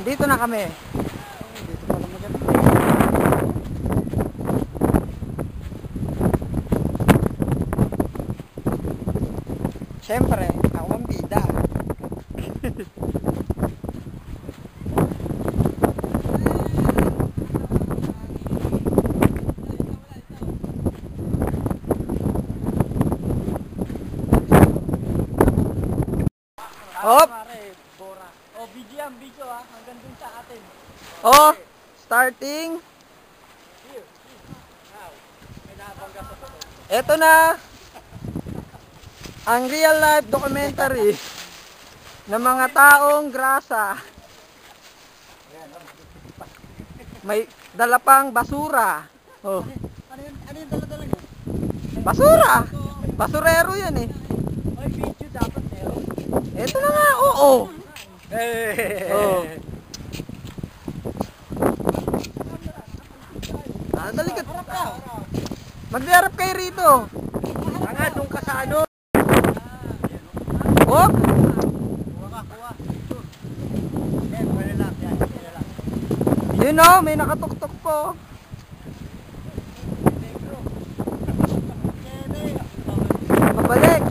Dito na kami. Dito pala maganda. Siyempre, ako ang bida. Hop! Oh, video yan, video ah. Hanggang dun sa atin. Oh, starting. Ito na ang real life documentary ng mga taong grasa. May dala pang basura. Oh, Ano yung dala-dala nyo? basura. Basurero yan eh. Ay, video dapat meron. Ito na nga, oo. Oh. Dali ka. Magdiarap kayo rito. Nga, doon ka sa ano. Oh, Kuha. Yan, wala lang. Yan, wala lang. yun oh, may nakatuktok po. Pabalik.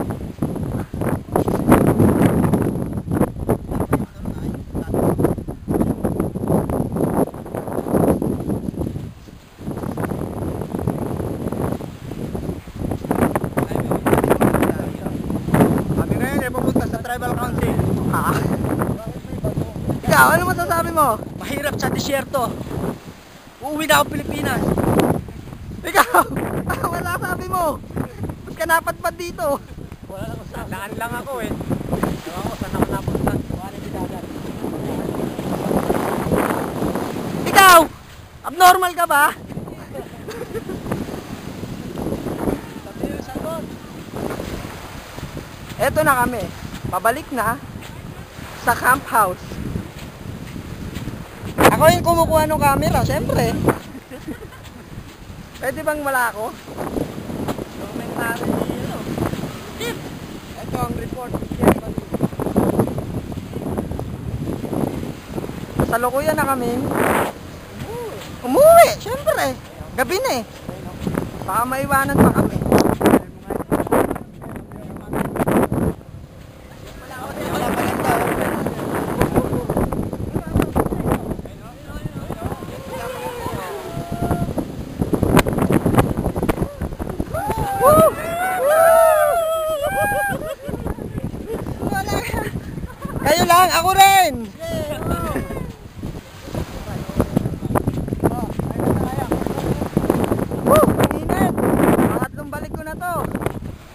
Kami ngayon ay pupunta sa tribal council. Ah. Ikaw, ano masasabi mo? Mahirap sa disyerto. Uuwi na ako Pilipinas. Ikaw, ano masasabi mo? Ba't ka napadpad dito? Wala lang sa daan lang ako eh. Ewan ko saan ako napunta. Wala ni dagat. Ikaw, abnormal ka ba? Sabi yung sagot. Eto na kami, pabalik na sa camp house. Ako yung kumukuha ng camera, siyempre. Pwede bang wala ako? Komentary niyo. Ito ang report. Salukuyan na kami. Umuwi, siyempre. Gabi na eh. Baka maiwanan pa kami. Kayo lang, ako rin. Init. Pangatlong balik ko na to.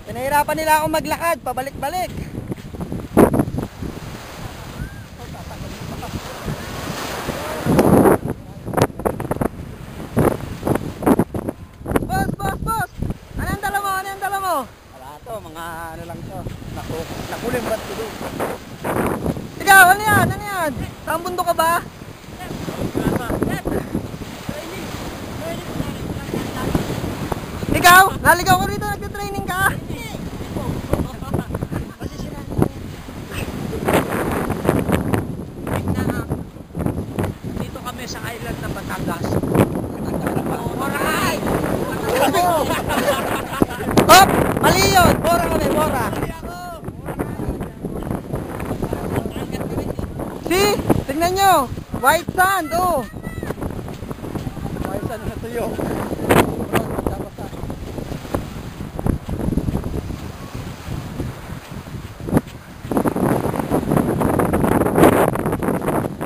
Pinahirapan nila akong maglakad, pabalik-balik. Boss. Ano ang dala mo? Wala to, mga ano lang to. Nakulim ba't tuloy? Ikaw, ano yan? Saan bundok ka ba? Ikaw, naligaw ko rito, nagtitraining ka. Dito kami sa island ng Batangas. Hop! Mali yun! Bora kami, bora! See? Tignan nyo! White sand, oh! White sand na tuyo.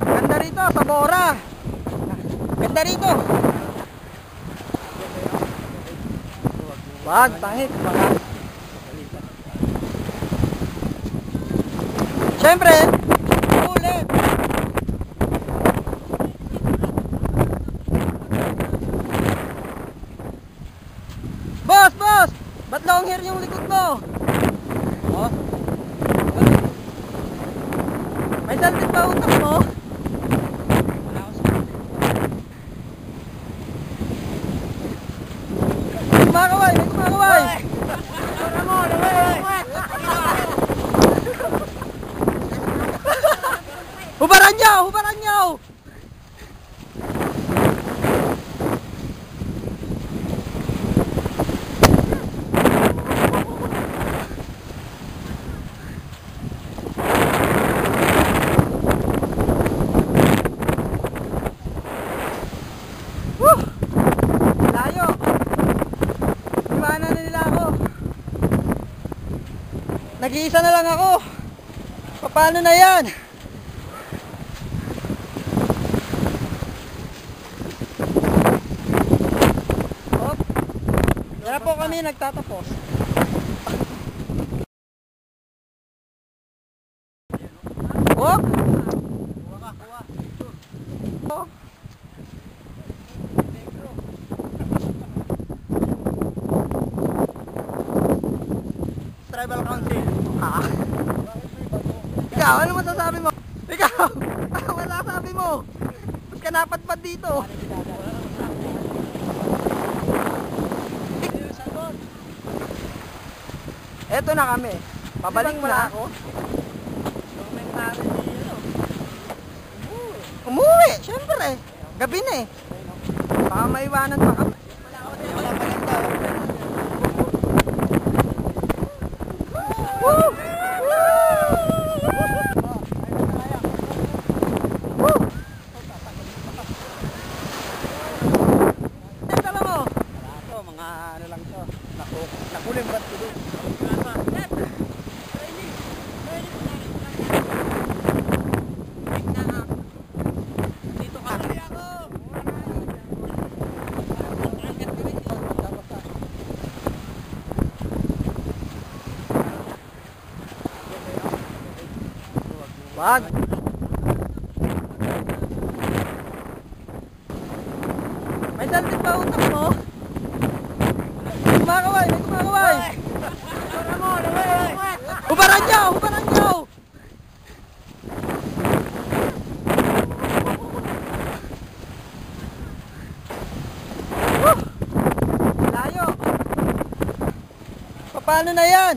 Ganda rito, sa bora! Ganda rito! Wag, tangik! Siyempre, ulit! Boss! Ba't long hair yung likod mo? Oh? May daltit ba utak mo? Wala ako sa Kumakaway! May kumakaway! Hubaran nyo! Nag-iisa na lang ako. Paano na yan? Hop. Yan na po kami nagtatapos. Hop. Oh. Tribal Council. Ah. Ikaw, ano masasabi mo? Ikaw, ano masasabi mo? Ba't ka napadpad dito? Eto na kami. Pabalik na ako. Umuwi, syempre. Gabi na eh. Baka maiwanan pa kami. Woo! Woo! Tala mo. Ito, mga ano lang to. Nakulimbat ko doon. Dito ka. Wag. May daltin pa utak mo? Kumakaway, may kumakaway. Hubaran niyo, hubaran niyo. Layo. Paano na yan?